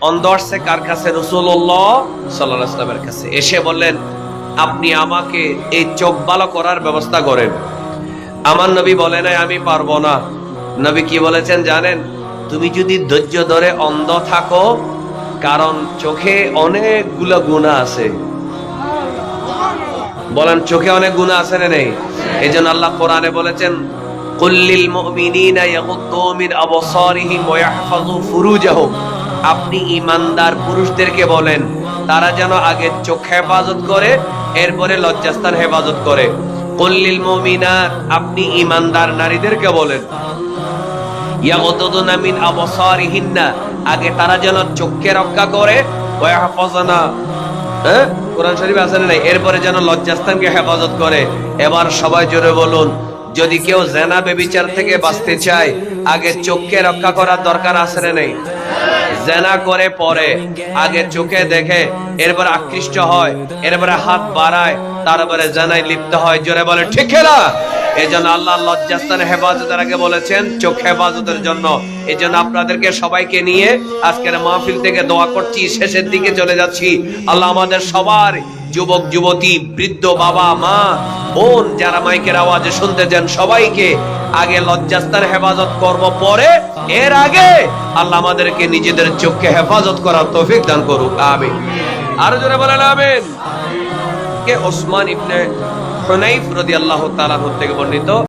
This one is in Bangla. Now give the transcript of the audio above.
অন্ধ আসছে কার কাছে? রাসূলুল্লাহ সাল্লাল্লাহু আলাইহি ওয়াসাল্লামের কাছে। এসে বললেন, আপনি আমাকে এই চোখ ভালো করার ব্যবস্থা করেন। আমার নবী বলে নাই আমি পারবো না। নবী কি বলেছেন জানেন? তুমি যদি ধৈর্য ধরে অন্ধ থাকো, কারণ চোখে অনেকগুলো গুনাহ আছে। বলেন, চোখে অনেক গুনাহ আছে না নেই? এইজন্য আল্লাহ কোরআনে বলেছেন, কুল্লিল মুমিনিনা ইয়াগুদ্দু মিন আবসারিহিম ওয়া ইয়াহফাযু ফুরুজাহুম। আপনি ঈমানদার পুরুষদেরকে বলেন তারা যেন আগে চোখ হেফাজত করে, এরপরে লজ্জাস্থান হেফাজত করে। কুল্লিল মুমিনাত, আপনি ঈমানদার নারীদেরকে বলেন ইয়াগুদ্দুনা মিন আবসারিহিন্না, আগে তারা যেন চোখকে রক্ষা করে, ওয়া ইয়াহফাযনা, কোরআন শরীফে আছে না নাই? এরপরে যেন লজ্জাস্থানকে হেফাজত করে। এবার সবাই জোরে বলুন, যদি কেউ জেনা বেবিচার থেকে বাঁচতে চায়, আগে চোখকে রক্ষা করার দরকার আছে না নেই? জেনা করে পরে আগে চোখে দেখে, এরপর আকৃষ্ট হয়, এরপরে হাত বাড়ায়, তারপরে জেনায় লিপ্ত হয়। জোরে বলে ঠিক না? এই জন্য আল্লাহ লজ্জাস্থানে হেফাজতের আগে বলেছেন চোখ হেফাজতের জন্য। এই জন্য আপনাদেরকে সবাইকে নিয়ে আজকের মাহফিল থেকে দোয়া করছি, শেষের দিকে চলে যাচ্ছি। আল্লাহ আমাদের সবার, যুবক যুবতী, বৃদ্ধ, বাবা মা বোন, যারা মাইকের আওয়াজে শুনতে চান, সবাইকে আগে লজ্জাস্থান হেফাজত করব, পরে এর আগে আল্লাহ আমাদেরকে নিজেদের চোখকে হেফাজত করার তৌফিক দান করুক। আমিন। আরো জোরে বলেন আমিন। কে ওসমান ইবনে হুনাইফ রাদিয়াল্লাহু তাআলা থেকে বর্ণিত।